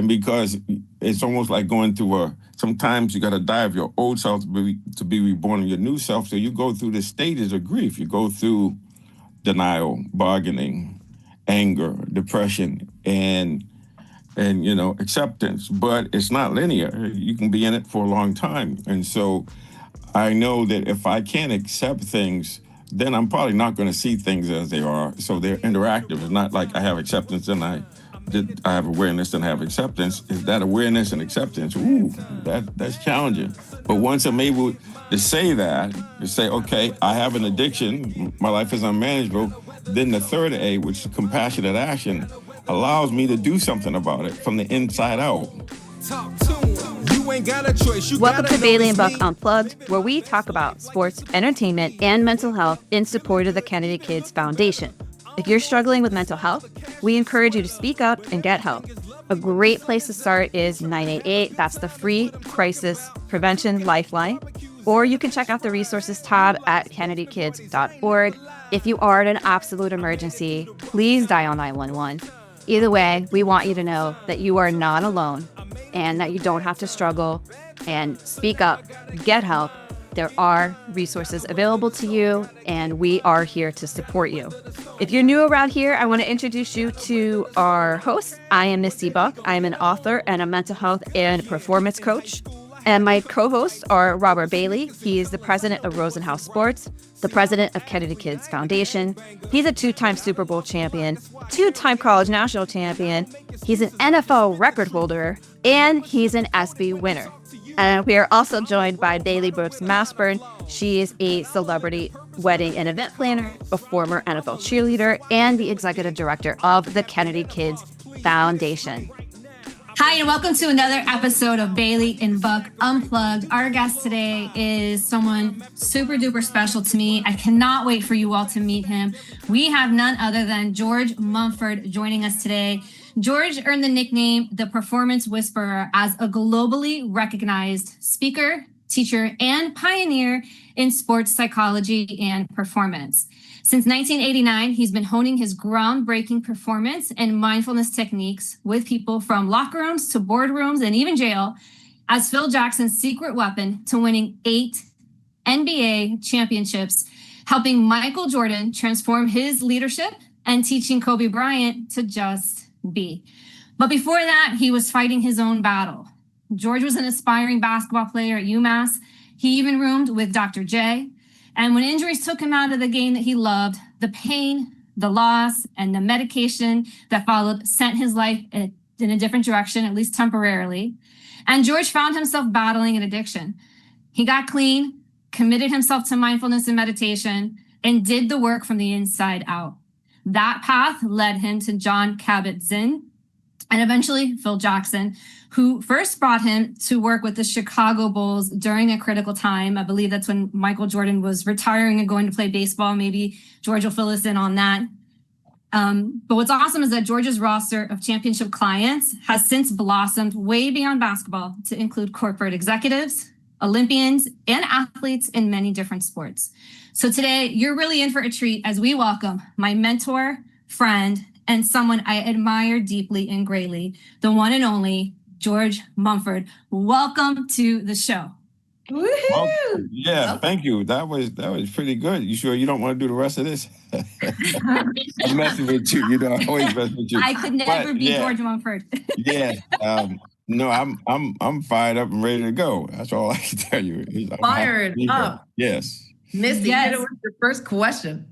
And because it's almost like going through sometimes you got to die of your old self to be reborn in your new self. So you go through the stages of grief. You go through denial, bargaining, anger, depression, and acceptance. But it's not linear. You can be in it for a long time. And so I know that if I can't accept things, then I'm probably not going to see things as they are. So they're interactive. It's not like I have acceptance and I have awareness and I have acceptance. Is that awareness and acceptance? Ooh, that's challenging. But once I'm able to say that, to say, okay, I have an addiction, my life is unmanageable, then the third A, which is compassionate action, allows me to do something about it from the inside out. Welcome to Bailey Buck Unplugged, where we talk about sports, entertainment, and mental health in support of the Kennedy Kids Foundation. If you're struggling with mental health, we encourage you to speak up and get help. A great place to start is 988. That's the free crisis prevention lifeline. Or you can check out the resources tab at kennedykids.org. If you are in an absolute emergency, please dial 911. Either way, we want you to know that you are not alone and that you don't have to struggle, and speak up, get help. There are resources available to you, and we are here to support you. If you're new around here, I want to introduce you to our host. I am Misty Buck. I am an author and a mental health and performance coach. And my co-hosts are Robert Bailey. He is the president of Rosenhaus Sports, the president of Kennedy Kids Foundation. He's a two-time Super Bowl champion, two-time college national champion. He's an NFL record holder, and he's an ESPY winner. And we are also joined by Bailey Buck Unplugged. She is a celebrity wedding and event planner, a former NFL cheerleader, and the executive director of the Kennedy Kids Foundation. Hi, and welcome to another episode of Bailey and Buck Unplugged. Our guest today is someone super duper special to me. I cannot wait for you all to meet him. We have none other than George Mumford joining us today. George earned the nickname The Performance Whisperer as a globally recognized speaker, teacher, and pioneer in sports psychology and performance. Since 1989, he's been honing his groundbreaking performance and mindfulness techniques with people from locker rooms to boardrooms and even jail as Phil Jackson's secret weapon to winning 8 NBA championships, helping Michael Jordan transform his leadership and teaching Kobe Bryant to just be. But before that, he was fighting his own battle. George was an aspiring basketball player at UMass. He even roomed with Dr. J. And when injuries took him out of the game that he loved, the pain, the loss, and the medication that followed sent his life in a different direction, at least temporarily. And George found himself battling an addiction. He got clean, committed himself to mindfulness and meditation, and did the work from the inside out. That path led him to John Kabat-Zinn and eventually Phil Jackson, who first brought him to work with the Chicago Bulls during a critical time. I believe that's when Michael Jordan was retiring and going to play baseball. Maybe George will fill us in on that. But what's awesome is that George's roster of championship clients has since blossomed way beyond basketball to include corporate executives, Olympians, and athletes in many different sports. So today, you're really in for a treat as we welcome my mentor, friend, and someone I admire deeply and greatly, the one and only George Mumford. Welcome to the show. Woohoo! Well, thank you. That was pretty good. You sure you don't want to do the rest of this? I'm messing with you. I always mess with you. I could never be George Mumford. No, I'm fired up and ready to go. That's all I can tell you. Fired up. Yes. Misty, hit it with your first question.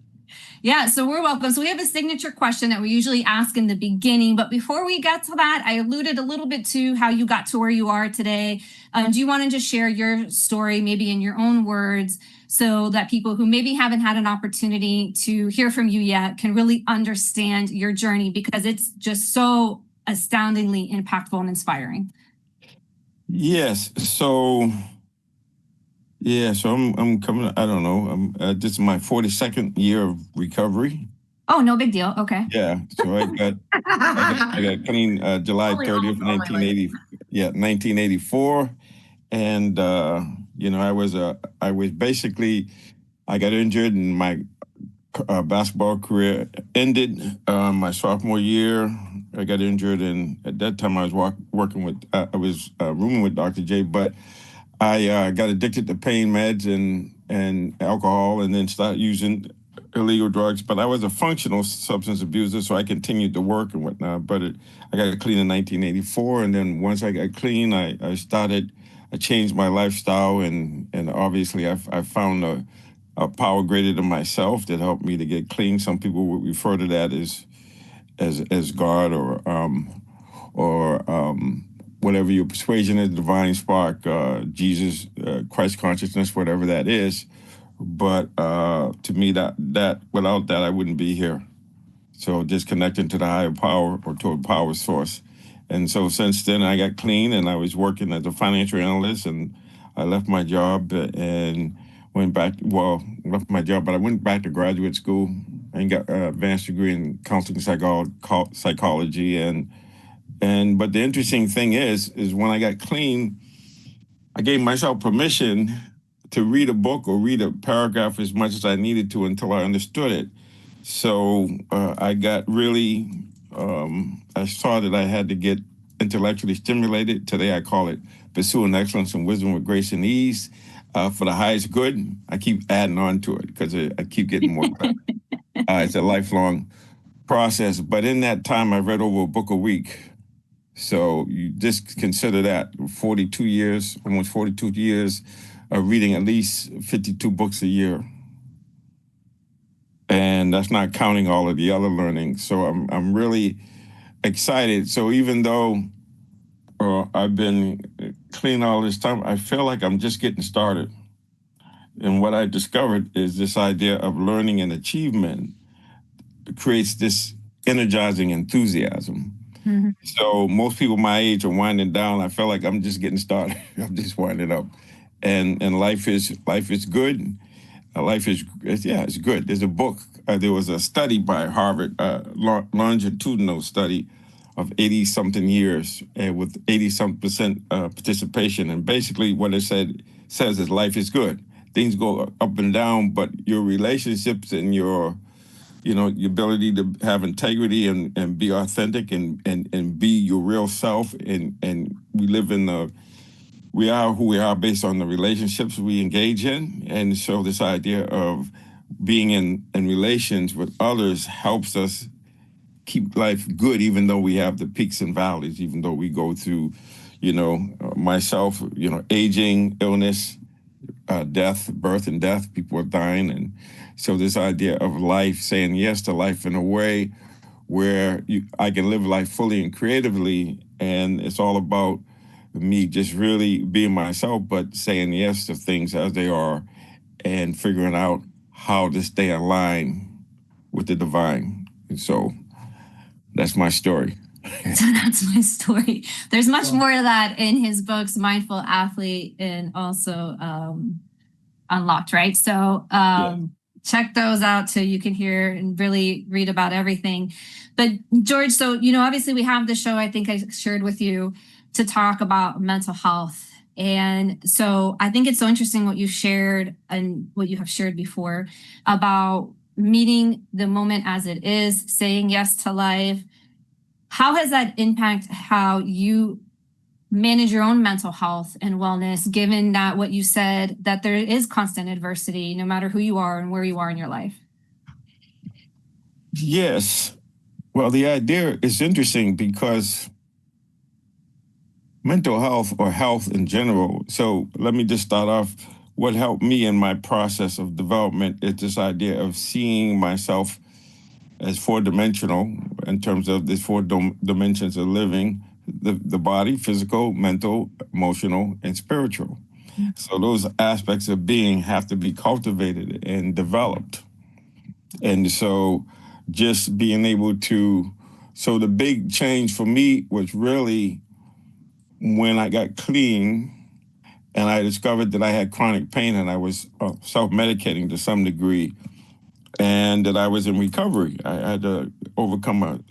Yeah, so we're welcome. So we have a signature question that we usually ask in the beginning. But before we get to that, I alluded a little bit to how you got to where you are today. Do you want to just share your story, maybe in your own words, so that people who maybe haven't had an opportunity to hear from you yet can really understand your journey, because it's just so astoundingly impactful and inspiring? Yes. So I'm coming, I don't know, this is my 42nd year of recovery. Oh, no big deal. Okay. Yeah. So I got clean July 30th, 1984. And, I got injured and my basketball career ended my sophomore year. I got injured, and at that time I was working with, I was rooming with Dr. J, but I got addicted to pain meds and alcohol, and then started using illegal drugs. But I was a functional substance abuser, so I continued to work and whatnot. But I got clean in 1984, and then once I got clean, I changed my lifestyle, and obviously I found a power greater than myself that helped me to get clean. Some people would refer to that as God or whatever your persuasion is, divine spark, Jesus, Christ consciousness, whatever that is. But to me, that without that, I wouldn't be here. So just connecting to the higher power or to a power source. And so since then, I got clean, and I was working as a financial analyst, and I left my job and went back. Well, left my job, but I went back to graduate school and got an advanced degree in counseling psychology. But the interesting thing is when I got clean, I gave myself permission to read a book or read a paragraph as much as I needed to until I understood it. So I got really, I saw that I had to get intellectually stimulated. Today I call it pursuing excellence and wisdom with grace and ease for the highest good. I keep adding on to it because I keep getting more clever. It's a lifelong process. But in that time, I read over a book a week. So you just consider that 42 years, almost 42 years of reading at least 52 books a year. And that's not counting all of the other learning. So I'm really excited. So even though I've been clean all this time, I feel like I'm just getting started. And what I discovered is this idea of learning and achievement creates this energizing enthusiasm. Mm-hmm. So most people my age are winding down. I feel like I'm just getting started. I'm just winding up. And life is good. It's good. There's a book. There was a study by Harvard, longitudinal study of 80-something years with 80-some% participation. And basically what it says is life is good. Things go up and down, but your relationships and your ability to have integrity and be authentic and be your real self. And we are who we are based on the relationships we engage in. And so this idea of being in relations with others helps us keep life good, even though we have the peaks and valleys, even though we go through, myself, aging, illness, death, birth and death, people are dying. And so this idea of life, saying yes to life in a way where I can live life fully and creatively. And it's all about me just really being myself, but saying yes to things as they are and figuring out how to stay aligned with the divine. And so that's my story. So that's my story. There's much more to that in his books, Mindful Athlete and also Unlocked, right? So check those out so you can hear and really read about everything. But George, so, obviously we have the show, I think I shared with you, to talk about mental health. And so I think it's so interesting what you shared and what you have shared before about meeting the moment as it is, saying yes to life. How has that impacted how you manage your own mental health and wellness, given that what you said, that there is constant adversity, no matter who you are and where you are in your life? Yes. Well, the idea is interesting because mental health or health in general. So let me just start off. What helped me in my process of development is this idea of seeing myself as four-dimensional in terms of these four dimensions of living, the body, physical, mental, emotional, and spiritual. Mm-hmm. So those aspects of being have to be cultivated and developed. And so just being able to, so the big change for me was really when I got clean and I discovered that I had chronic pain and I was self-medicating to some degree, and that I was in recovery. I had to overcome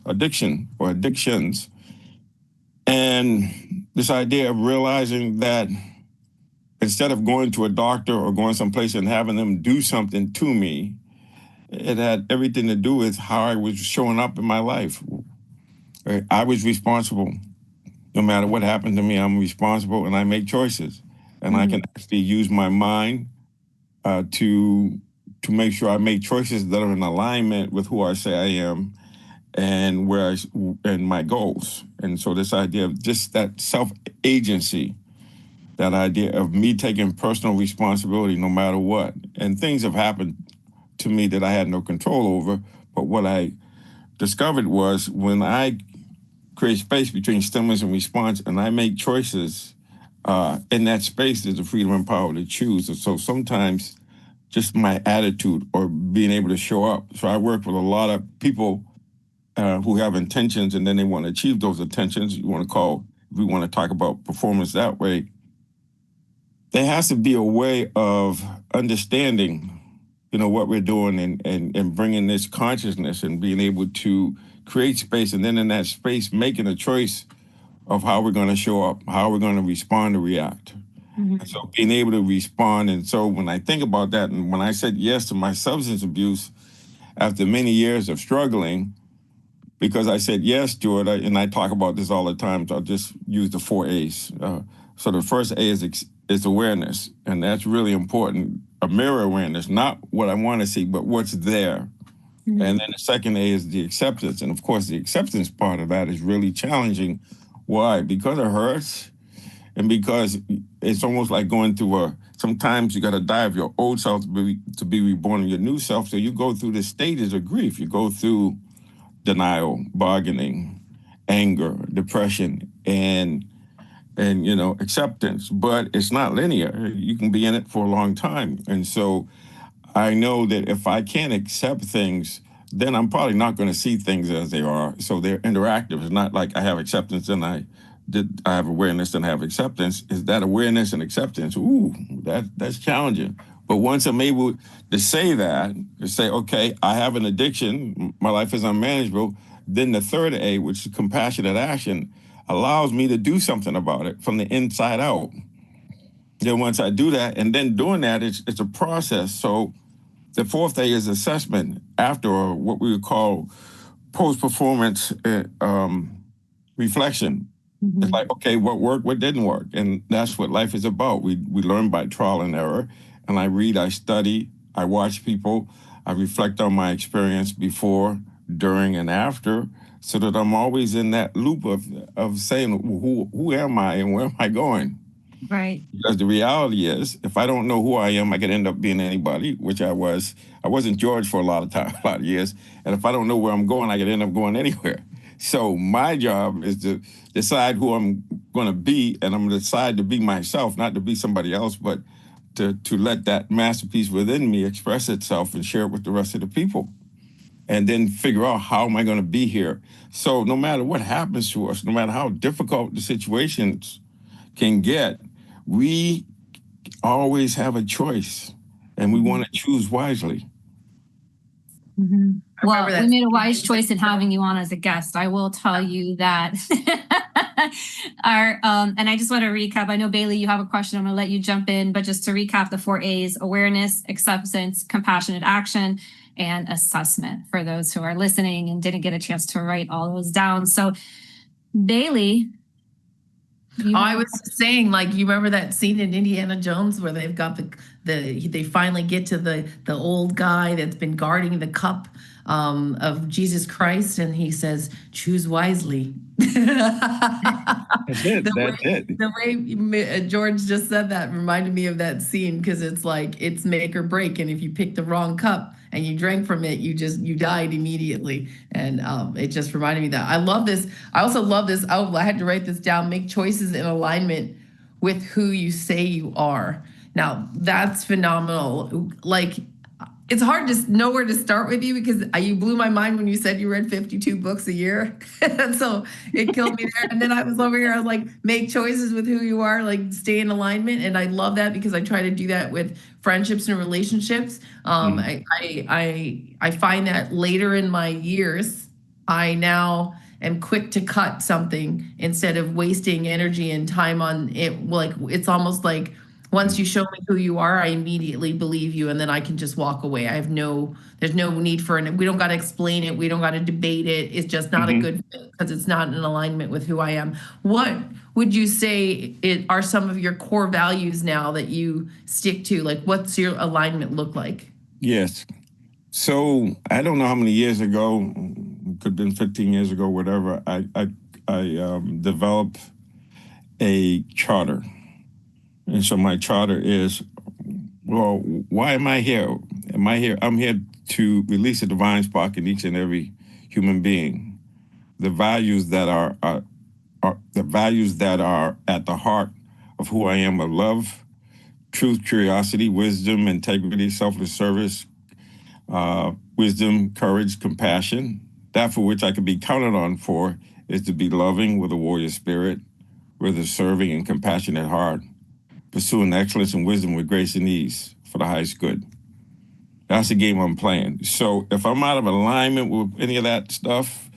addiction or addictions. And this idea of realizing that instead of going to a doctor or going someplace and having them do something to me, it had everything to do with how I was showing up in my life. I was responsible. No matter what happened to me, I'm responsible, and I make choices. And I can actually use my mind to make sure I make choices that are in alignment with who I say I am and and my goals. And so this idea of just that self agency, that idea of me taking personal responsibility no matter what. And things have happened to me that I had no control over. But what I discovered was when I create space between stimulus and response and I make choices, in that space, there's the freedom and power to choose. And so sometimes just my attitude or being able to show up. So I work with a lot of people who have intentions and then they want to achieve those intentions. You want to call, if we want to talk about performance that way, there has to be a way of understanding, what we're doing and bringing this consciousness and being able to create space. And then in that space, making a choice of how we're going to show up, how we're going to respond or react. Mm-hmm. So being able to respond. And so when I think about that, and when I said yes to my substance abuse after many years of struggling, because I said yes to it, and I talk about this all the time, so I'll just use the 4 A's. So the first A is awareness, and that's really important. A mirror awareness, not what I want to see, but what's there. Mm-hmm. And then the second A is the acceptance. And of course, the acceptance part of that is really challenging. Why? Because it hurts. And because it's almost like going through sometimes you got to die of your old self to be reborn in your new self. So you go through the stages of grief. You go through denial, bargaining, anger, depression, and acceptance. But it's not linear. You can be in it for a long time. And so I know that if I can't accept things, then I'm probably not going to see things as they are. So they're interactive. It's not like I have acceptance and I have awareness and I have acceptance. Is that awareness and acceptance? Ooh, that's challenging. But once I'm able to say that, to say, okay, I have an addiction, my life is unmanageable, then the third A, which is compassionate action, allows me to do something about it from the inside out. Then once I do that, and then doing that, it's a process. So the fourth A is assessment after what we would call post-performance reflection. Mm-hmm. It's like, okay, what worked, what didn't work? And that's what life is about. We learn by trial and error. And I read, I study, I watch people, I reflect on my experience before, during, and after, so that I'm always in that loop of saying, who am I and where am I going? Right. Because the reality is, if I don't know who I am, I could end up being anybody, which I was. I wasn't George for a lot of years. And if I don't know where I'm going, I could end up going anywhere. So my job is to decide who I'm going to be, and I'm going to decide to be myself, not to be somebody else, but to let that masterpiece within me express itself and share it with the rest of the people. And then figure out how am I going to be here. So no matter what happens to us, no matter how difficult the situations can get, we always have a choice, and we want to choose wisely. Mm-hmm. Well, we made a wise choice in having you on as a guest. I will tell you that. And I just want to recap. I know, Bailey, you have a question. I'm going to let you jump in. But just to recap the 4 A's: awareness, acceptance, compassionate action, and assessment, for those who are listening and didn't get a chance to write all those down. So, Bailey. I was saying, like, you remember that scene in Indiana Jones where they've got they finally get to the old guy that's been guarding the cup of Jesus Christ, and he says, "Choose wisely." That's it. The way George just said that reminded me of that scene, because it's like it's make or break, and if you pick the wrong cup and you drank from it, you died immediately. And it just reminded me that I love this. I also love this. I had to write this down. Make choices in alignment with who you say you are. Now that's phenomenal. Like, it's hard to know where to start with you, because you blew my mind when you said you read 52 books a year. And so it killed me there. And then I was over here, I was like, make choices with who you are, like stay in alignment. And I love that, because I try to do that with friendships and relationships. I find that later in my years, I now am quick to cut something instead of wasting energy and time on it. Like, it's almost like Once you show me who you are, I immediately believe you, and then I can just walk away. There's no need for we don't got to explain it. We don't got to debate it. It's just not a good fit because it's not in alignment with who I am. What would you say are some of your core values now that you stick to? Like, what's your alignment look like? Yes. So I don't know how many years ago, could have been 15 years ago, whatever, I developed a charter. And so my charter is, well, why am I here? I'm here to release a divine spark in each and every human being. The values that are the values that are at the heart of who I am: of love, truth, curiosity, wisdom, integrity, selfless service, wisdom, courage, compassion. That for which I can be counted on for is to be loving with a warrior spirit, with a serving and compassionate heart, pursuing excellence and wisdom with grace and ease for the highest good. That's the game I'm playing. So if I'm out of alignment with any of that stuff,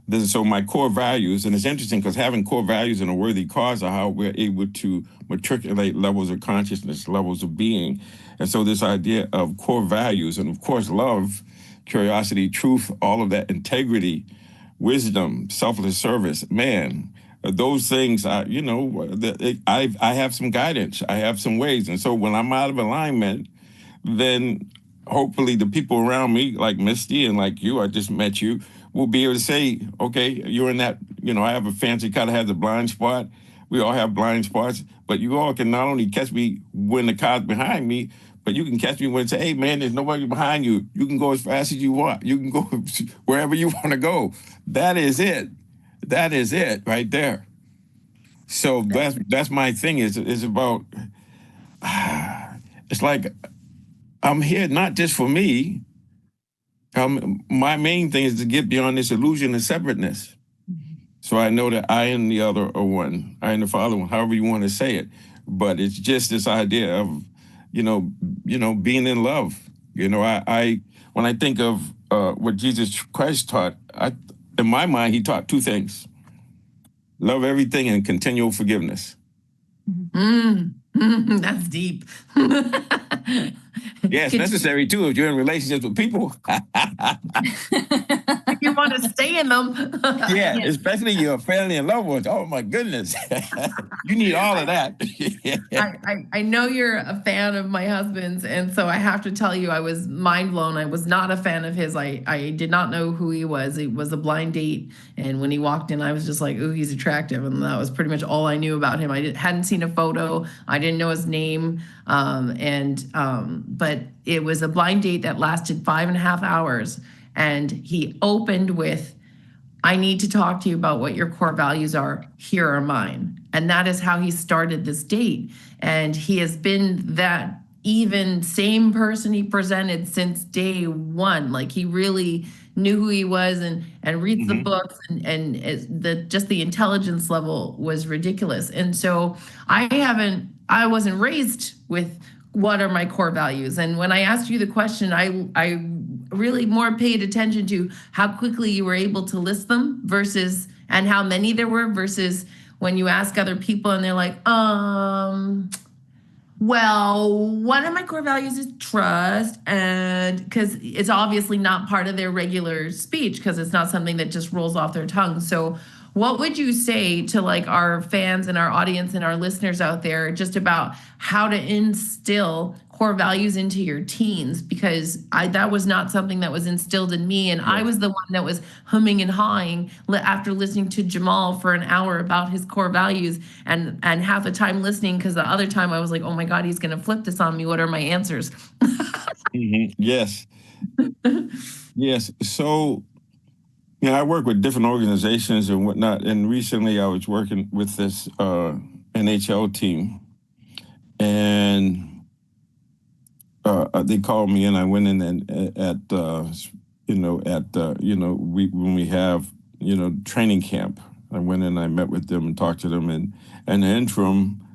then so my core values, and it's interesting because having core values in a worthy cause are how we're able to matriculate levels of consciousness, levels of being. And so this idea of core values, and of course love, curiosity, truth, all of that, integrity, wisdom, selfless service, man, those things, I have some guidance. I have some ways. And so when I'm out of alignment, then hopefully the people around me, like Misty and like you, I just met you, will be able to say, okay, you're in that, I have a fancy car that has a blind spot. We all have blind spots, but you all can not only catch me when the car's behind me, but you can catch me when say, hey man, there's nobody behind you. You can go as fast as you want. You can go wherever you want to go. That is it. That is it right there. So that's my thing. Is about, it's like I'm here not just for me. My main thing is to get beyond this illusion of separateness. So I know that I and the other are one. I and the Father, however you want to say it. But it's just this idea of, being in love. I when I think of what Jesus Christ taught, in my mind, he taught two things: love everything and continual forgiveness. That's deep. Yeah, it's necessary too if you're in relationships with people. You want to stay in them. Yeah, especially your family and loved ones. Oh my goodness. You need all of that. I know you're a fan of my husband's, and so I have to tell you, I was mind blown. I was not a fan of his. I did not know who he was. It was a blind date, and when he walked in, I was just like, ooh, he's attractive, and that was pretty much all I knew about him. I hadn't seen a photo. I didn't know his name, but it was a blind date that lasted 5.5 hours, and he opened with, I need to talk to you about what your core values are. Here are mine. And that is how he started this date. And he has been that even same person he presented since day one. Like, he really knew who he was and reads the books, and just the intelligence level was ridiculous. And so I wasn't raised with what are my core values. And when I asked you the question, I really more paid attention to how quickly you were able to list them and how many there were versus when you ask other people and they're like, well, one of my core values is trust, and because it's obviously not part of their regular speech because it's not something that just rolls off their tongue. So what would you say to like our fans and our audience and our listeners out there just about how to instill core values into your teens? Because that was not something that was instilled in me. And I was the one that was humming and hawing after listening to Jamal for an hour about his core values and half the time listening because the other time I was like, oh my God, he's going to flip this on me. What are my answers? Yes. Yes. So, I work with different organizations and whatnot. And recently I was working with this NHL team. And they called me and I went in and when we have, training camp, I went in and I met with them and talked to them. And in the interim,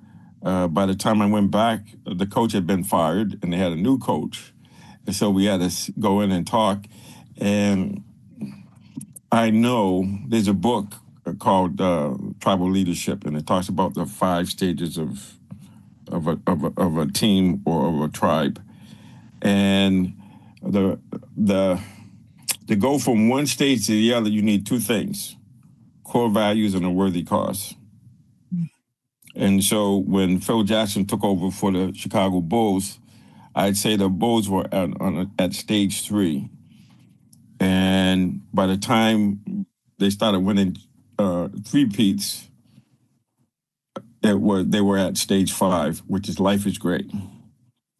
by the time I went back, the coach had been fired and they had a new coach. And so we had to go in and talk. And I know there's a book called Tribal Leadership, and it talks about the 5 stages of of a team or of a tribe. And to go from one stage to the other, you need two things: core values and a worthy cause. And so when Phil Jackson took over for the Chicago Bulls, I'd say the Bulls were at stage 3. And by the time they started winning three-peats, they were at stage 5, which is life is great.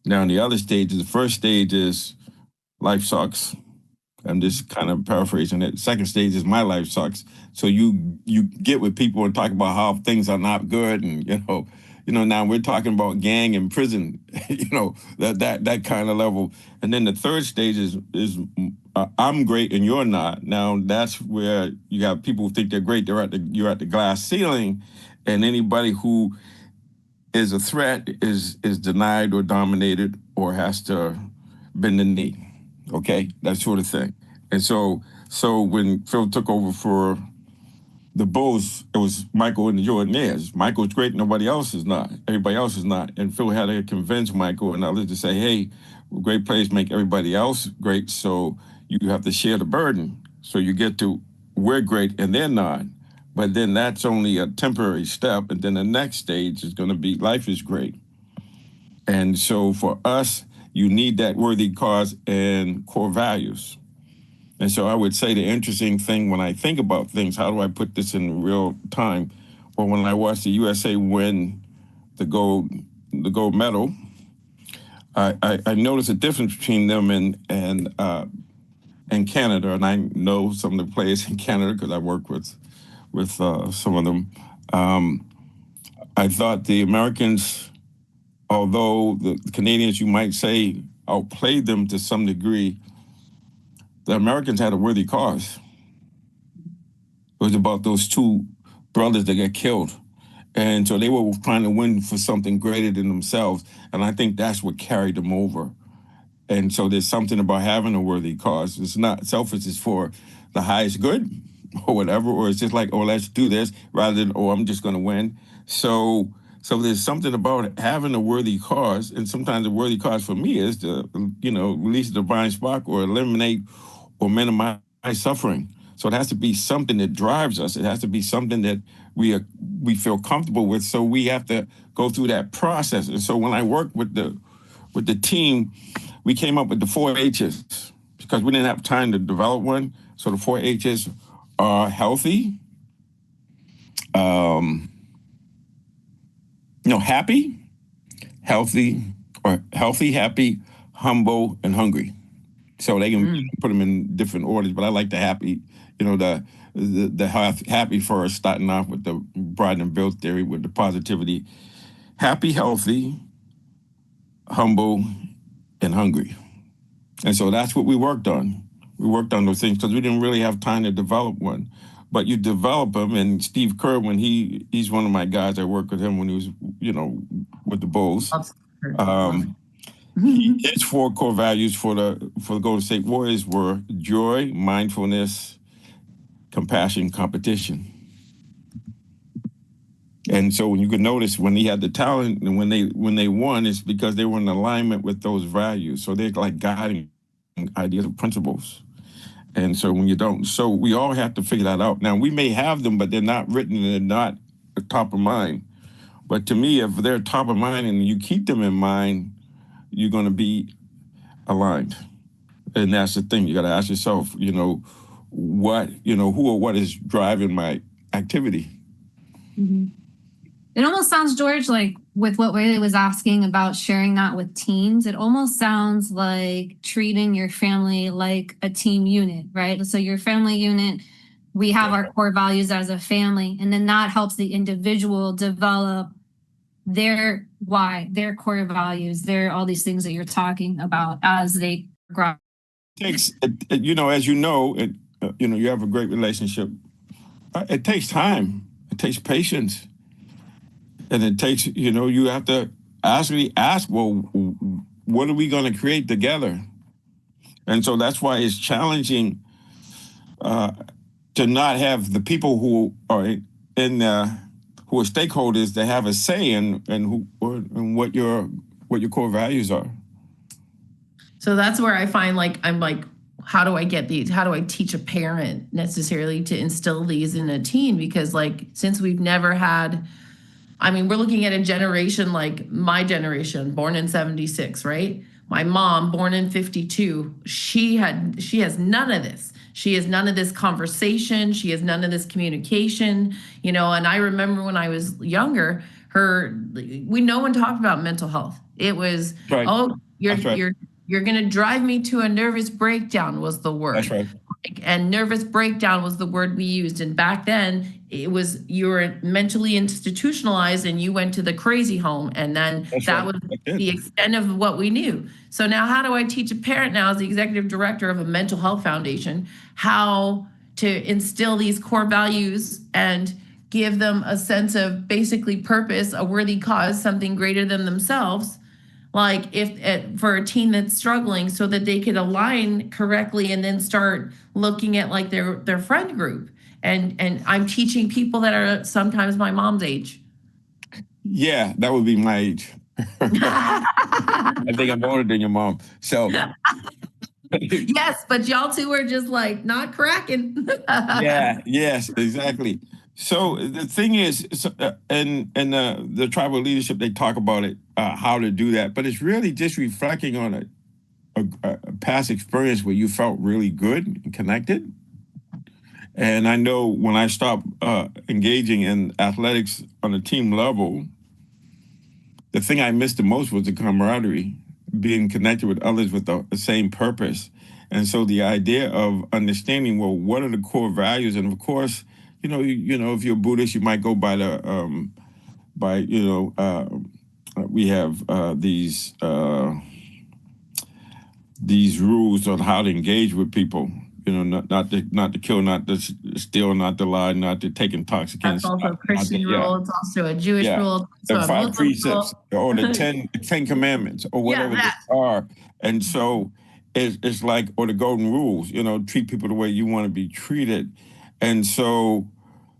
Now, in the other stages, the first stage is life sucks. I'm just kind of paraphrasing it. Second stage is my life sucks. So you get with people and talk about how things are not good, and now we're talking about gang and prison, that kind of level. And then the third stage is I'm great and you're not. Now that's where you got people who think they're great. You're at the glass ceiling, and anybody who is a threat is denied or dominated or has to bend the knee. Okay, that sort of thing. And so when Phil took over for the Bulls, it was Michael and the Jordanaires. Michael's great, nobody else is not. Everybody else is not. And Phil had to convince Michael and others to say, hey, great players make everybody else great, so you have to share the burden. So you get to, we're great and they're not. But then that's only a temporary step. And then the next stage is going to be life is great. And so for us, you need that worthy cause and core values. And so I would say the interesting thing when I think about things, how do I put this in real time? Well, when I watched the USA win the gold medal, I noticed a difference between them and Canada. And I know some of the players in Canada because I work with some of them. I thought the Americans, although the Canadians, you might say, outplayed them to some degree, the Americans had a worthy cause. It was about those two brothers that got killed. And so they were trying to win for something greater than themselves. And I think that's what carried them over. And so there's something about having a worthy cause. It's not selfish, it's for the highest good or whatever, or it's just like, oh, let's do this rather than, oh, I'm just going to win. So there's something about having a worthy cause, and sometimes a worthy cause for me is to, release the divine spark or eliminate or minimize suffering. So it has to be something that drives us. It has to be something that we feel comfortable with. So we have to go through that process. And so when I work with the team, we came up with the 4 H's because we didn't have time to develop one. So the 4 H's are healthy, happy, healthy, or healthy, happy, humble, and hungry. So they can put them in different orders, but I like the happy, the happy first, starting off with the Broaden and Build theory with the positivity. Happy, healthy, humble, and hungry. And so that's what we worked on. We worked on those things because we didn't really have time to develop one. But you develop them, and Steve Kerr, when he's one of my guys, I worked with him when he was, with the Bulls. His 4 core values for the Golden State Warriors were joy, mindfulness, compassion, competition. And so when you could notice when he had the talent and when they won, it's because they were in alignment with those values. So they're like guiding ideas and principles. And so when you don't, so we all have to figure that out. Now we may have them, but they're not written and they're not top of mind. But to me, if they're top of mind and you keep them in mind, you're going to be aligned. And that's the thing. You got to ask yourself, what, who or what is driving my activity? Mm-hmm. It almost sounds, George, like with what Bailey was asking about sharing that with teams, it almost sounds like treating your family like a team unit, right? So your family unit, we have our core values as a family, and then that helps the individual develop their why, their core values, all these things that you're talking about as they grow. As you have a great relationship. It takes time. It takes patience. And it takes, you have to ask, well, what are we going to create together? And so that's why it's challenging to not have the people who are in who are stakeholders that have a say in what your core values are. So that's where I find like, I'm like, how do I get these? How do I teach a parent necessarily to instill these in a teen? Because like, since we've never had, I mean, we're looking at a generation like my generation, born in 76, right? My mom, born in 52, she has none of this. She has none of this conversation. She has none of this communication, you know. And I remember when I was younger, no one talked about mental health. It was, Right. oh, That's right. you're going to drive me to a nervous breakdown was the word. That's right. And nervous breakdown was the word we used. And back then it was, you were mentally institutionalized and you went to the crazy home. And then that was the extent of what we knew. So now how do I teach a parent now as the executive director of a mental health foundation, how to instill these core values and give them a sense of basically purpose, a worthy cause, something greater than themselves? Like if for a teen that's struggling, so that they could align correctly and then start looking at like their friend group. And I'm teaching people that are sometimes my mom's age. Yeah, that would be my age. I think I'm older than your mom. So yes, but y'all two are just like not cracking. Yes, exactly. So the thing is, in the tribal leadership, they talk about it, how to do that, but it's really just reflecting on a past experience where you felt really good and connected. And I know when I stopped engaging in athletics on a team level, the thing I missed the most was the camaraderie, being connected with others with the same purpose. And so the idea of understanding, well, what are the core values? And of course, you know, if you're Buddhist, you might go by we have these rules on how to engage with people. You know, not to kill, not to steal, not to lie, not to take intoxicants. That's also a Christian rule. It's also a Jewish rule. The 5 precepts or the 10 commandments or whatever they are. And so it's like, or the golden rules, you know, treat people the way you want to be treated. And so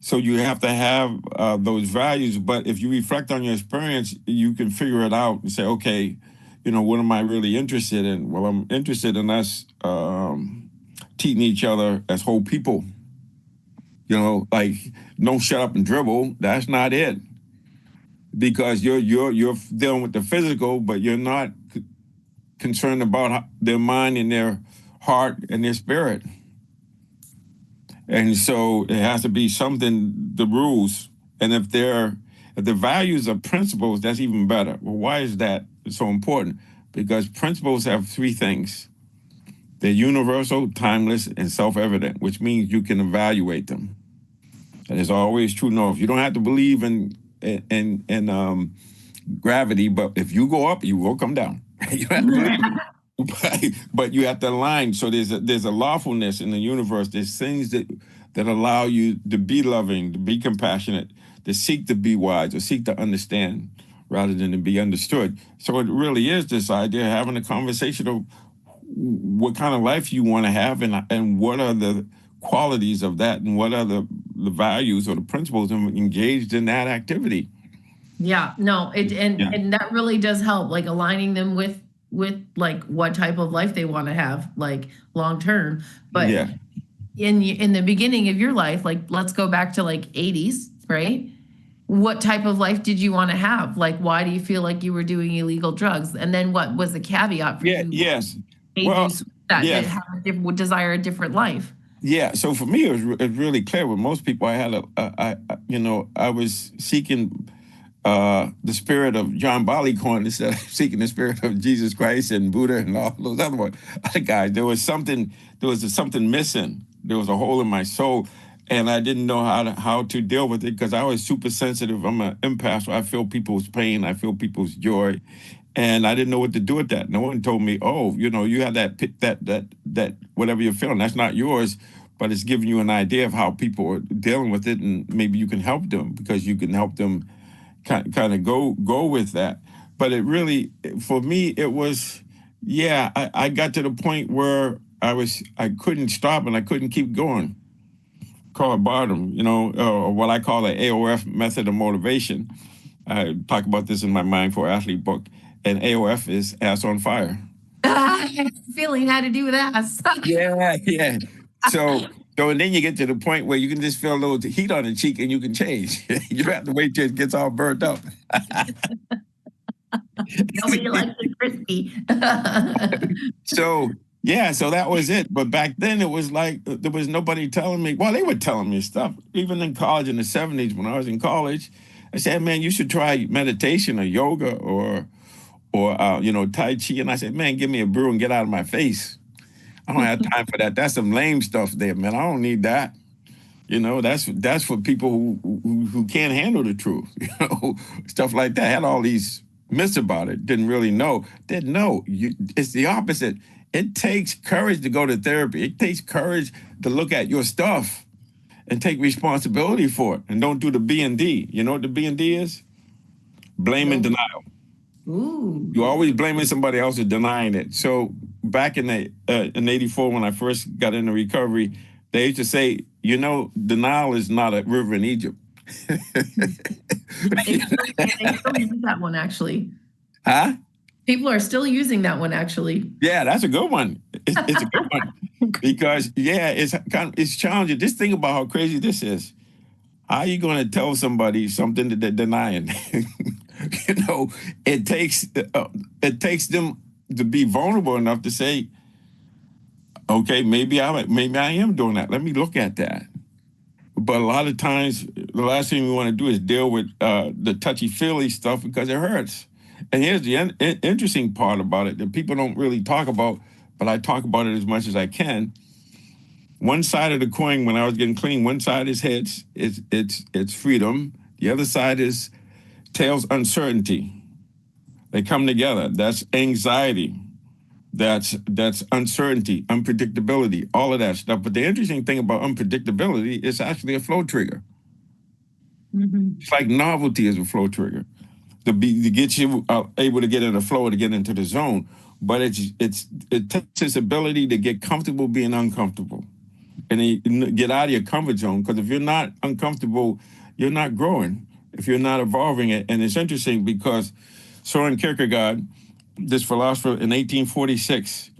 you have to have those values. But if you reflect on your experience, you can figure it out and say, okay, you know, what am I really interested in? Well, I'm interested in us teaching each other as whole people. You know, like, don't shut up and dribble. That's not it. Because you're dealing with the physical, but you're not concerned about their mind and their heart and their spirit. And so it has to be something, the rules. And if the values are principles, that's even better. Well, why is that so important? Because principles have 3 things. They're universal, timeless, and self-evident, which means you can evaluate them. And it's always true. No, if you don't have to believe in gravity, but if you go up, you will come down. You have to believe. But you have to align. So there's a lawfulness in the universe. There's things that allow you to be loving, to be compassionate, to seek to be wise, or seek to understand rather than to be understood. So it really is this idea of having a conversation of what kind of life you want to have and what are the qualities of that and what are the values or the principles engaged in that activity. Yeah, no, and that really does help, like aligning them with like what type of life they want to have, like long term. But in the beginning of your life, like let's go back to like 80s, right? What type of life did you want to have? Like, why do you feel like you were doing illegal drugs? And then what was the caveat for you? Yes. Well, that desire a different life. Yeah. So for me, it was really clear. With most people, I had I was seeking the spirit of John Barleycorn instead of seeking the spirit of Jesus Christ and Buddha and all those other guys. There was something missing. There was a hole in my soul, and I didn't know how to deal with it because I was super sensitive. I'm an empath, so I feel people's pain. I feel people's joy. And I didn't know what to do with that. No one told me, oh, you know, you have that whatever you're feeling, that's not yours, but it's giving you an idea of how people are dealing with it, and maybe you can help them because you can help them kind of go with that. But it really, for me, it was, I got to the point where I couldn't stop and I couldn't keep going called boredom, or what I call the AOF method of motivation. I talk about this in my Mindful Athlete book. And AOF is ass on fire. Feeling had to do with ass. Yeah. So and then you get to the point where you can just feel a little heat on the cheek and you can change. You don't have to wait till it gets all burnt up. Nobody likes it crispy. So that was it. But back then it was like there was nobody telling me. Well, they were telling me stuff. Even in college in the 70s, when I was in college, I said, man, you should try meditation or yoga or Tai Chi. And I said, man, give me a brew and get out of my face. I don't have time for that. That's some lame stuff there, man. I don't need that. That's for people who can't handle the truth. Stuff like that. Had all these myths about it. Didn't really know. Didn't know. It's the opposite. It takes courage to go to therapy. It takes courage to look at your stuff and take responsibility for it. And don't do the B and D. You know what the B and D is? Blame and denial. Ooh. You're always blaming somebody else or denying it. So back in '84, when I first got into recovery, they used to say, denial is not a river in Egypt. They still use that one, actually. Huh? People are still using that one, actually. Yeah, that's a good one. It's a good one because it's challenging. Just think about how crazy this is. How are you going to tell somebody something that they're denying? It takes them to be vulnerable enough to say, okay, maybe I am doing that. Let me look at that. But a lot of times, the last thing we want to do is deal with the touchy-feely stuff because it hurts. And here's the interesting part about it that people don't really talk about, but I talk about it as much as I can. One side of the coin, when I was getting clean, one side is heads, it's freedom. The other side is tails, uncertainty. They come together. That's anxiety. That's uncertainty, unpredictability, all of that stuff. But the interesting thing about unpredictability is actually a flow trigger. Mm-hmm. It's like novelty is a flow trigger to get you able to get in the flow, to get into the zone. But it takes this ability to get comfortable being uncomfortable and get out of your comfort zone. Because if you're not uncomfortable, you're not growing. If you're not evolving it. And it's interesting because Soren Kierkegaard, this philosopher in 1846,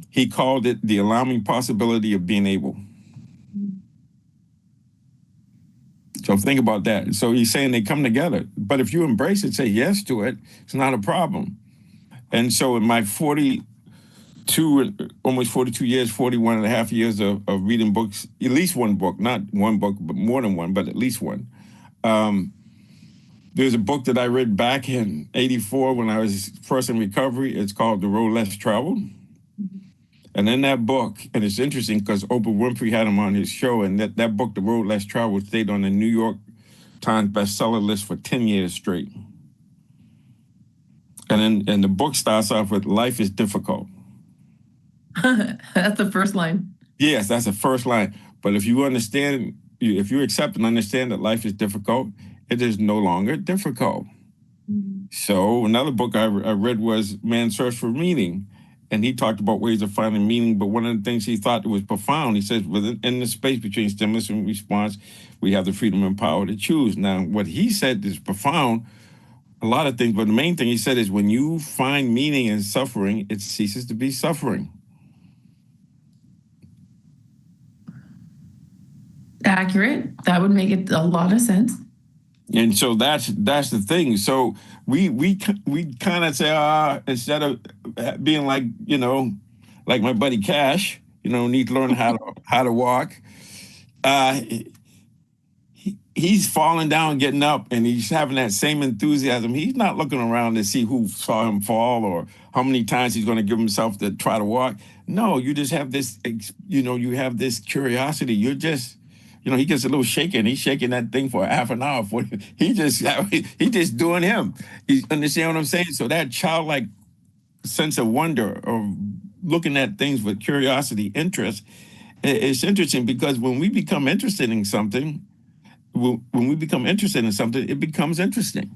he called it the alarming possibility of being able. So think about that. So he's saying they come together. But if you embrace it, say yes to it, it's not a problem. And so in my almost 42 years, 41 and a half years of reading books, at least one book, not one book, but more than one, but at least one. There's a book that I read back in '84 when I was first in recovery. It's called The Road Less Traveled. And in that book, and it's interesting because Oprah Winfrey had him on his show, and that book, The Road Less Traveled, stayed on the New York Times bestseller list for 10 years straight. And the book starts off with, life is difficult. That's the first line. Yes, that's the first line. But if you understand, if you accept and understand that life is difficult, it is no longer difficult. Mm-hmm. So another book I read was Man's Search for Meaning. And he talked about ways of finding meaning. But one of the things he thought was profound, he says, in the space between stimulus and response, we have the freedom and power to choose. Now, what he said is profound, a lot of things. But the main thing he said is when you find meaning in suffering, it ceases to be suffering. Accurate. That would make it a lot of sense. And so that's the thing. So we kind of say, instead of being like, like my buddy Cash, need to learn how to walk. He's falling down, getting up, and he's having that same enthusiasm. He's not looking around to see who saw him fall or how many times he's going to give himself to try to walk. No, you just have this, you have this curiosity. You're just, he gets a little shaken. He's shaking that thing for half an hour. He's just doing him. You understand what I'm saying? So that childlike sense of wonder, of looking at things with curiosity, interest, it's interesting because when we become interested in something, it becomes interesting.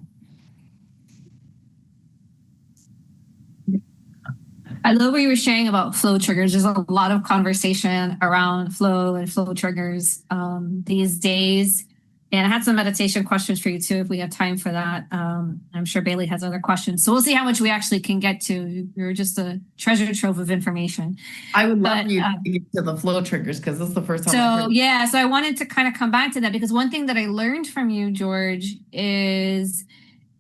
I love what you were sharing about flow triggers. There's a lot of conversation around flow and flow triggers these days. And I had some meditation questions for you too, if we have time for that. I'm sure Bailey has other questions. So we'll see how much we actually can get to. You're just a treasure trove of information. I would love you to get to the flow triggers because this is the first time. So I wanted to kind of come back to that because one thing that I learned from you, George, is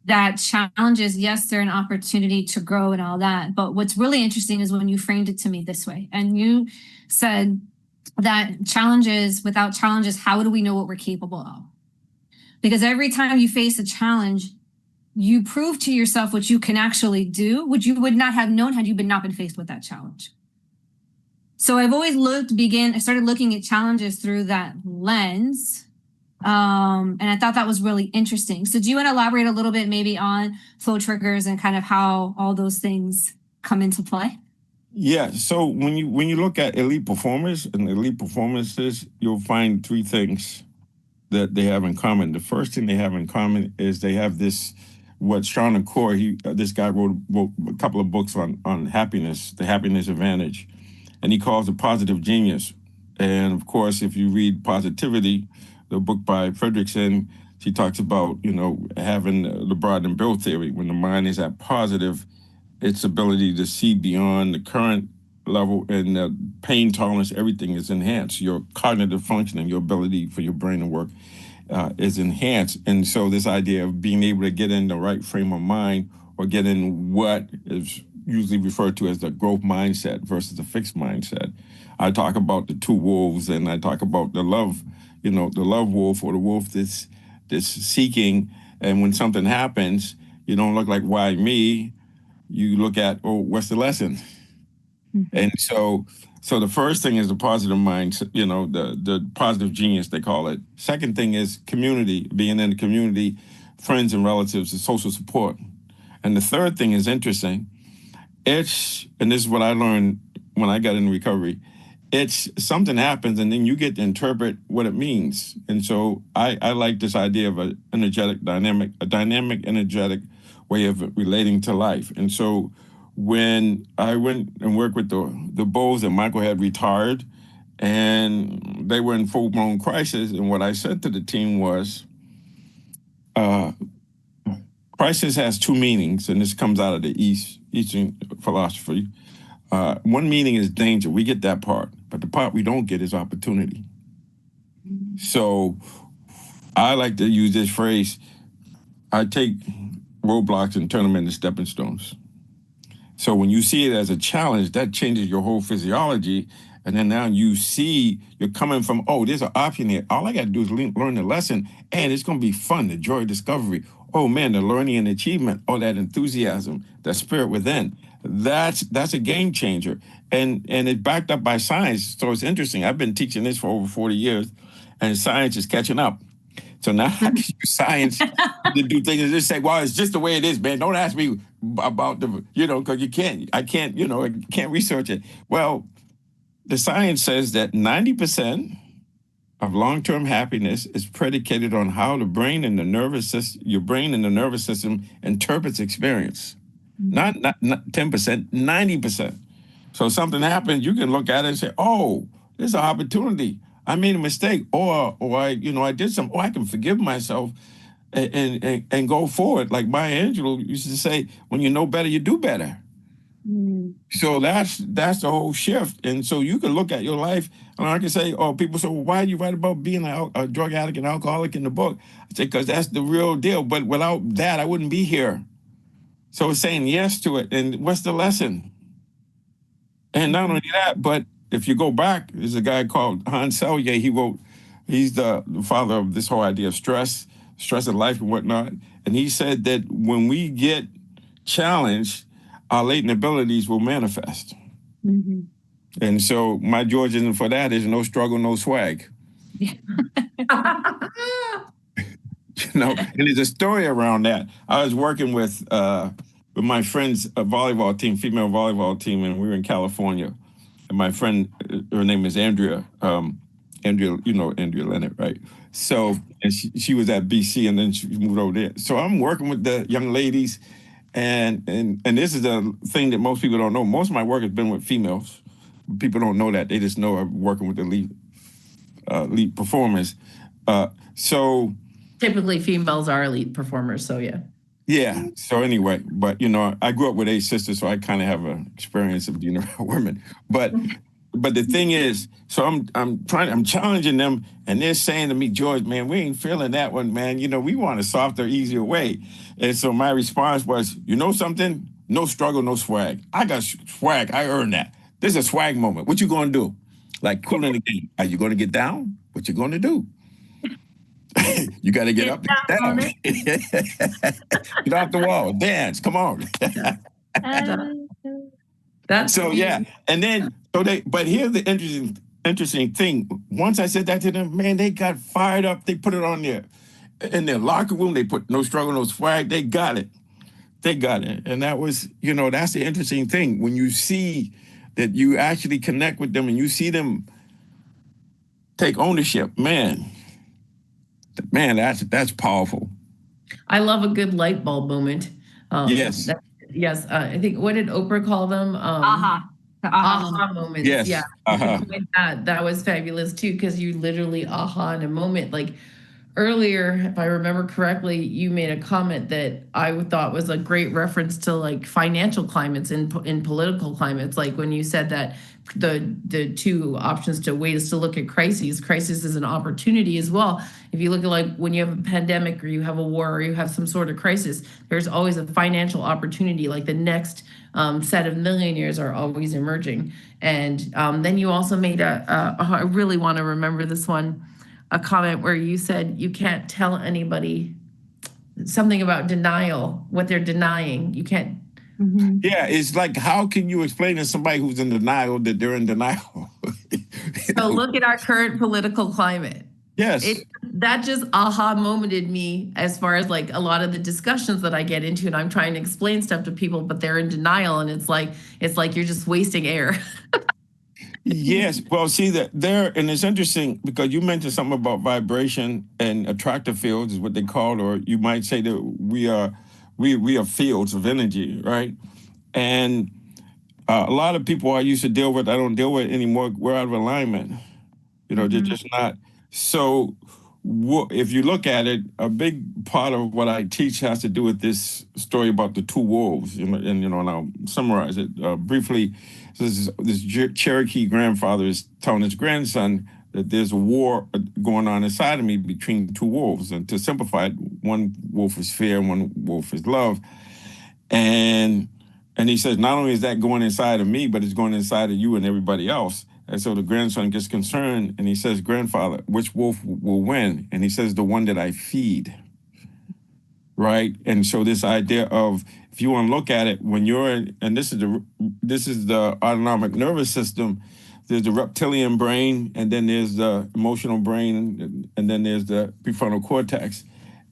that challenges, yes, they're an opportunity to grow and all that. But what's really interesting is when you framed it to me this way. And you said that without challenges, how do we know what we're capable of? Because every time you face a challenge, you prove to yourself what you can actually do, which you would not have known had you not been faced with that challenge. So I've always I started looking at challenges through that lens. And I thought that was really interesting. So do you want to elaborate a little bit maybe on flow triggers and kind of how all those things come into play? Yeah. So when you look at elite performers and elite performances, you'll find three things that they have in common. The first thing they have in common is they have this, what Sean Core, this guy wrote a couple of books on happiness, the happiness advantage, and he calls it positive genius. And of course, if you read Positivity, the book by Fredrickson, she talks about, having the Broad Bill theory. When the mind is at positive, its ability to see beyond the current level and pain tolerance, everything is enhanced. Your cognitive functioning, your ability for your brain to work is enhanced. And so this idea of being able to get in the right frame of mind or get in what is usually referred to as the growth mindset versus the fixed mindset. I talk about the two wolves, and I talk about the love wolf, or the wolf that's seeking. And when something happens, you don't look like, why me? You look at, oh, what's the lesson? Mm-hmm. And so the first thing is the positive mind, the positive genius, they call it. Second thing is community, being in the community, friends and relatives, and social support. And the third thing is interesting. And this is what I learned when I got in recovery. It's something happens and then you get to interpret what it means. And so I like this idea of a dynamic, energetic way of relating to life. And so when I went and worked with the Bulls, and Michael had retired and they were in full-blown crisis, and what I said to the team was, crisis has two meanings, and this comes out of the Eastern philosophy. One meaning is danger. We get that part. But the part we don't get is opportunity. So I like to use this phrase. I take roadblocks and turn them into stepping stones. So when you see it as a challenge, that changes your whole physiology. And then now you see you're coming from, oh, there's an option here. All I got to do is learn the lesson, and it's going to be fun, the joy of discovery. Oh, man, the learning and achievement, all that enthusiasm, that spirit within. That's a game changer. And it's backed up by science. So it's interesting. I've been teaching this for over 40 years, and science is catching up. So now I can use science to do things and just say, well, it's just the way it is, man. Don't ask me about because I can't research it. Well, the science says that 90% of long-term happiness is predicated on how your brain and the nervous system interprets experience. Not 10%, 90%. So something happens, you can look at it and say, oh, there's an opportunity. I made a mistake, or I did something. I can forgive myself and go forward. Like Maya Angelou used to say, when you know better, you do better. Mm. So that's the whole shift. And so you can look at your life, and I can say, people say, well, why do you write about being a drug addict and alcoholic in the book? I say, because that's the real deal. But without that, I wouldn't be here. So it's saying yes to it. And what's the lesson? And not only that, but if you go back, there's a guy called Hans Selye. He's the father of this whole idea of stress of life and whatnot. And he said that when we get challenged, our latent abilities will manifest. Mm-hmm. And so my Georgian for that is no struggle, no swag. And there's a story around that. I was working with my friend's volleyball team, female volleyball team, and we were in California. And my friend, her name is Andrea. Andrea Leonard, right? So, and she was at BC, and then she moved over there. So I'm working with the young ladies, And this is the thing that most people don't know. Most of my work has been with females. People don't know that. They just know I'm working with elite performers. So typically females are elite performers, so yeah. Yeah. So anyway, but I grew up with 8 sisters, so I kind of have an experience of being around women. But the thing is, so I'm challenging them, and they're saying to me, George, man, we ain't feeling that one, man. We want a softer, easier way. And so my response was, you know something? No struggle, no swag. I got swag. I earned that. This is a swag moment. What you gonna do? Like quilling the game. Are you gonna get down? What you gonna do? You got to get up and down. Get off the wall. Dance. Come on. That's so yeah. And then but here's the interesting thing. Once I said that to them, man, they got fired up. They put it on in their locker room. They put no struggle, no swag. They got it. And that was, that's the interesting thing. When you see that you actually connect with them and you see them take ownership, man, that's powerful. I love a good light bulb moment. Yes. Yes. I think, what did Oprah call them? Aha moments. Yes. Yeah. That was fabulous too, because you literally aha in a moment. Like earlier, if I remember correctly, you made a comment that I thought was a great reference to like financial climates in political climates. Like when you said that the two options to ways to look at crises is an opportunity as well. If you look at like when you have a pandemic or you have a war or you have some sort of crisis, there's always a financial opportunity. Like the next set of millionaires are always emerging. And then you also made I really want to remember this one, a comment where you said you can't tell anybody something about denial, what they're denying. You can't. Mm-hmm. Yeah, it's like, how can you explain to somebody who's in denial that they're in denial? So look at our current political climate. Yes. That just aha momented me as far as like a lot of the discussions that I get into, and I'm trying to explain stuff to people, but they're in denial, and it's like you're just wasting air. Yes. Well, see that there, and it's interesting because you mentioned something about vibration and attractive fields is what they call, or you might say that we are fields of energy, right? And a lot of people I used to deal with, I don't deal with anymore. We're out of alignment. They're just not. So if you look at it, a big part of what I teach has to do with this story about the two wolves, and I'll summarize it briefly. This Cherokee grandfather is telling his grandson that there's a war going on inside of me between two wolves. And to simplify it, one wolf is fear, one wolf is love. And he says, not only is that going inside of me, but it's going inside of you and everybody else. And so the grandson gets concerned and he says, grandfather, which wolf will win? And he says, the one that I feed. Right? And so this idea of, if you want to look at it, when you're, and this is the autonomic nervous system, there's the reptilian brain, and then there's the emotional brain, and then there's the prefrontal cortex.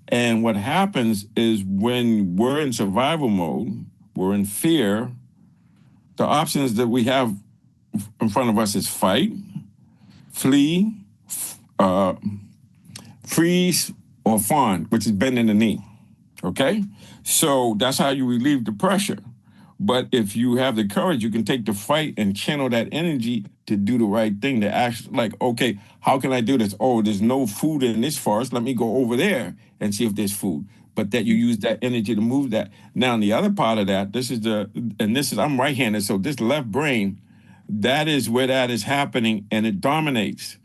And what happens is when we're in survival mode, we're in fear, the options that we have in front of us is fight, flee, freeze, or fawn, which is bending the knee. Okay? So that's how you relieve the pressure. But if you have the courage, you can take the fight and channel that energy to do the right thing, to actually, like, okay, how can I do this? Oh, there's no food in this forest. Let me go over there and see if there's food. But that you use that energy to move that. Now, the other part of that, I'm right-handed, so this left brain, that is where that is happening, and it dominates.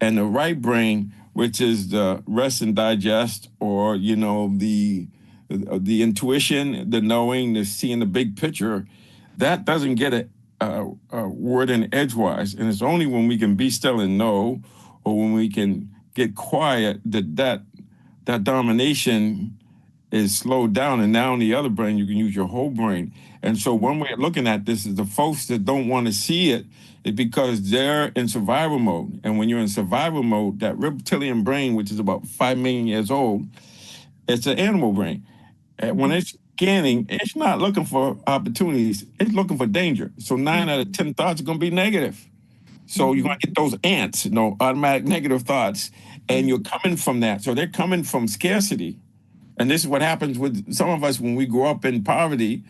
And the right brain, which is the rest and digest, or, the intuition, the knowing, the seeing the big picture, that doesn't get a word in edgewise. And it's only when we can be still and know, or when we can get quiet, that domination is slowed down. And now in the other brain, you can use your whole brain. And so one way of looking at this is the folks that don't want to see it is because they're in survival mode. And when you're in survival mode, that reptilian brain, which is about 5 million years old, it's an animal brain. And when it's scanning, it's not looking for opportunities. It's looking for danger. So 9 out of 10 thoughts are going to be negative. So you're going to get those ants, automatic negative thoughts. And you're coming from that. So they're coming from scarcity. And this is what happens with some of us when we grow up in poverty.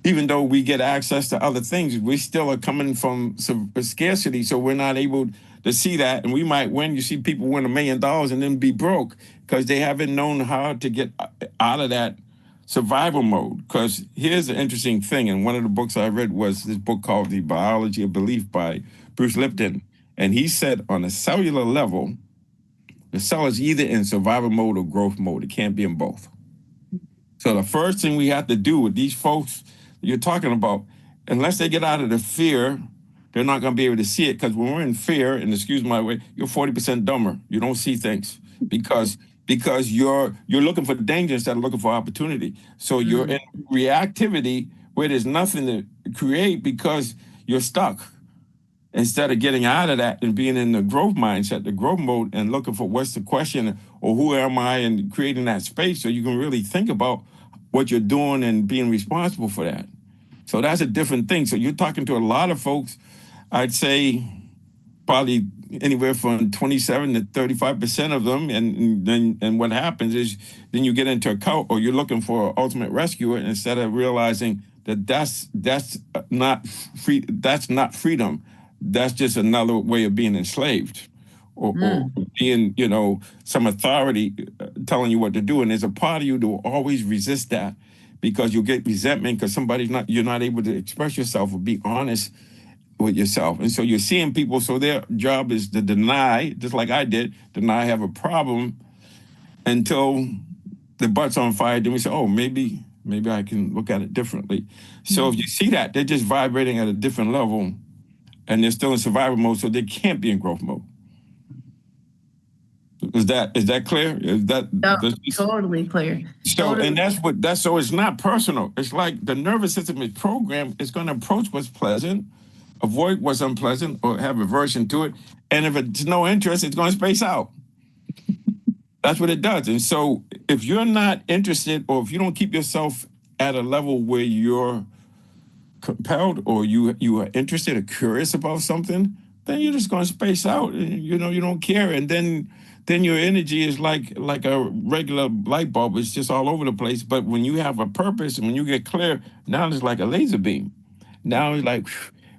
Even though we get access to other things, we still are coming from some scarcity, so we're not able to see that. And we might win. You see people win $1 million and then be broke because they haven't known how to get out of that survival mode. Because here's the interesting thing, and one of the books I read was this book called The Biology of Belief by Bruce Lipton. And he said on a cellular level, the cell is either in survival mode or growth mode. It can't be in both. So the first thing we have to do with these folks you're talking about, unless they get out of the fear, they're not going to be able to see it. Because when we're in fear, and excuse my way, you're 40% dumber. You don't see things because you're looking for danger instead of looking for opportunity. So you're in reactivity where there's nothing to create because you're stuck. Instead of getting out of that and being in the growth mindset, the growth mode, and looking for what's the question or who am I, and creating that space so you can really think about what you're doing and being responsible for that. So that's a different thing. So you're talking to a lot of folks, I'd say probably anywhere from 27 to 35% of them. And what happens is then you get into a cult or you're looking for an ultimate rescuer instead of realizing that that's not free. That's not freedom. That's just another way of being enslaved or being, some authority telling you what to do. And there's a part of you that will always resist that because you'll get resentment because you're not able to express yourself or be honest with yourself. And so you're seeing people, so their job is to deny, just like I did, deny I have a problem until the butt's on fire. Then we say, oh, maybe I can look at it differently. So if you see that, they're just vibrating at a different level and they're still in survival mode, so they can't be in growth mode. Is that clear? Totally clear. So, and so it's not personal. It's like the nervous system is programmed. It's going to approach what's pleasant, avoid what's unpleasant, or have aversion to it. And if it's no interest, it's going to space out. That's what it does. And so if you're not interested, or if you don't keep yourself at a level where you're compelled or you are interested or curious about something, then you're just going to space out. You don't care. And then your energy is like a regular light bulb. It's just all over the place. But when you have a purpose and when you get clear, now it's like a laser beam. Now it's like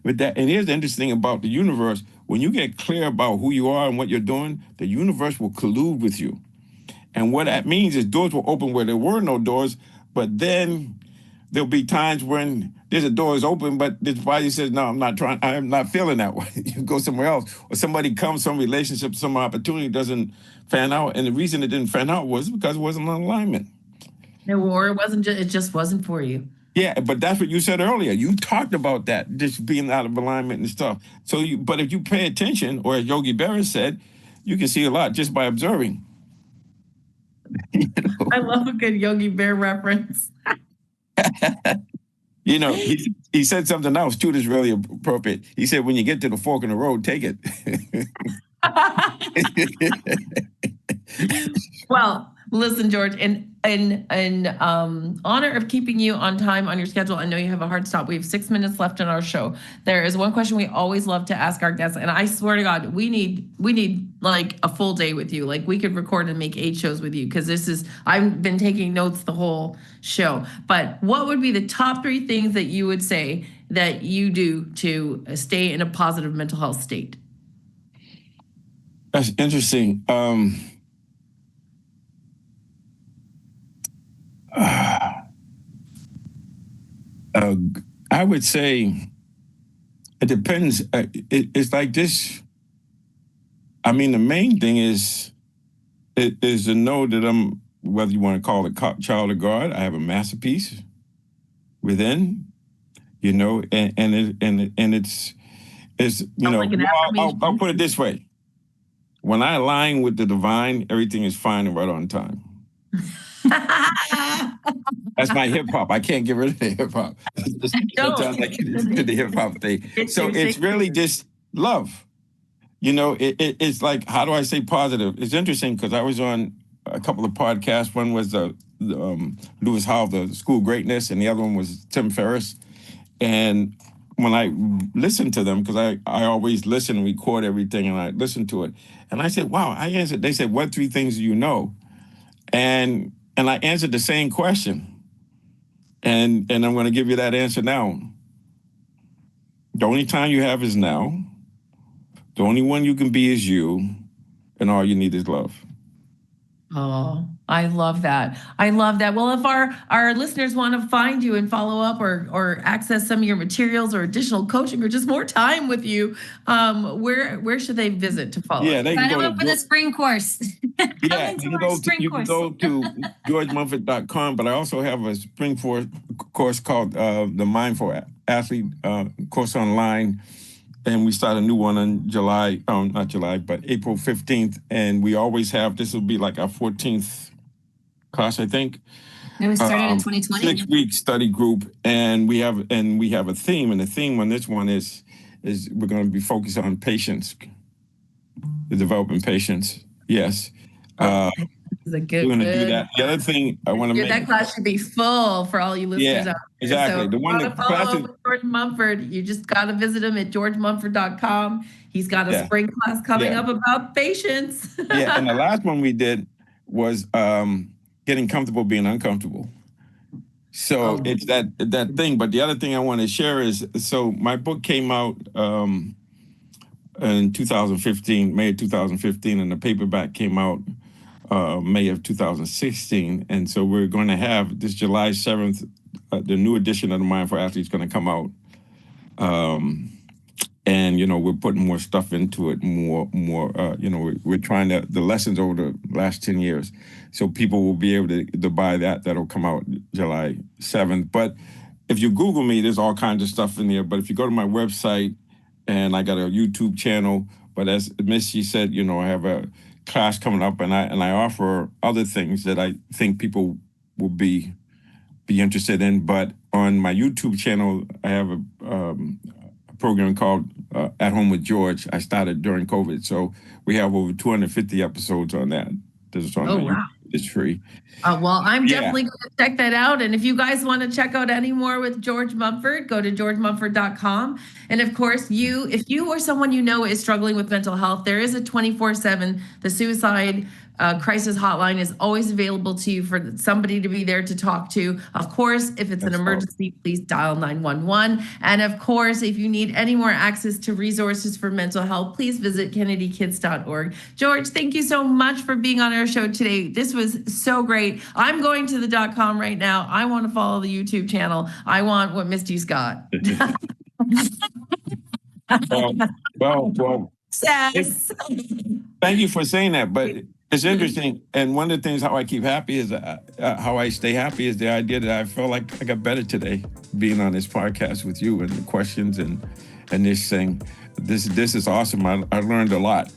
with that. And here's the interesting about the universe. When you get clear about who you are and what you're doing, the universe will collude with you. And what that means is doors will open where there were no doors, but then there'll be times when there's a door is open, but this body says, no, I'm not feeling that way. You go somewhere else. Or somebody comes, some relationship, some opportunity doesn't fan out. And the reason it didn't fan out was because it wasn't in alignment. Or it just wasn't for you. Yeah, but that's what you said earlier. You talked about that, just being out of alignment and stuff. But if you pay attention, or as Yogi Berra said, you can see a lot just by observing. I love a good Yogi Bear reference. He said something else too that's really appropriate. He said, when you get to the fork in the road, take it. Well, listen, George, in honor of keeping you on time on your schedule, I know you have a hard stop. We have 6 minutes left in our show. There is one question we always love to ask our guests, and I swear to God, we need like a full day with you. Like we could record and make 8 shows with you because I've been taking notes the whole show. But what would be the top 3 things that you would say that you do to stay in a positive mental health state? That's interesting. I would say it depends. It's like this. I mean, the main thing is to know that I'm, whether you want to call it child of God, I have a masterpiece within, and it's I'll put it this way. When I align with the divine, everything is fine and right on time. That's my hip hop. I can't get rid of the hip hop. Sometimes I get the hip hop thing. So it's really just love. It's like, how do I say positive? It's interesting because I was on a couple of podcasts. One was Lewis Howell, the School of Greatness, and the other one was Tim Ferriss. And when I listened to them, because I always listen and record everything, and I listened to it, and I said, wow, I answered. They said, what 3 things do you know? And And I answered the same question. And I'm going to give you that answer now. The only time you have is now. The only one you can be is you. And all you need is love. Oh, I love that. I love that. Well, if our listeners want to find you and follow up or access some of your materials or additional coaching or just more time with you, where should they visit to follow? Yeah, they can Sign go up for the spring course. Yeah, you can go to georgemumford.com, but I also have a spring course called the Mindful Athlete course online. And we start a new one on April 15th. And we always have, this will be like our 14th class, I think. It was started in 2020. 6-week study group. And we have a theme. And the theme on this one is we're going to be focused on patience, the developing patience. Yes. This is a good. We're going to do that. The other thing I want to make. That class should be full for all you listeners out there. Exactly. So the one that follow up with George Mumford, you just got to visit him at georgemumford.com. He's got a spring class coming up about patience. And the last one we did was getting comfortable being uncomfortable. So it's that thing. But the other thing I want to share is, so my book came out in 2015, May of 2015, and the paperback came out May of 2016. And so we're going to have this July 7th, the new edition of the Mindful Athlete is going to come out. And, we're putting more stuff into it, we're trying the lessons over the last 10 years. So people will be able to buy that. That'll come out July 7th. But if you Google me, there's all kinds of stuff in there. But if you go to my website, and I got a YouTube channel, but as Missy said, I have a class coming up, and I offer other things that I think people will be interested in. But on my YouTube channel, I have a program called At Home with George. I started during COVID, so we have over 250 episodes on that. This is on wow. It's free. Well, I'm definitely going to check that out. And if you guys want to check out any more with George Mumford, go to georgemumford.com. And of course, if you or someone is struggling with mental health, there is a 24/7, the suicide crisis hotline is always available to you for somebody to be there to talk to. Of course, if it's an emergency, please dial 911. And of course, if you need any more access to resources for mental health, please visit kennedykids.org. George, thank you so much for being on our show today. This was so great. I'm going to the .com right now. I want to follow the YouTube channel. I want what Misty's got. Well. Thank you for saying that, but it's interesting. And one of the things how I keep happy is how I stay happy is the idea that I felt like I got better today being on this podcast with you and the questions and this thing. This is awesome. I learned a lot.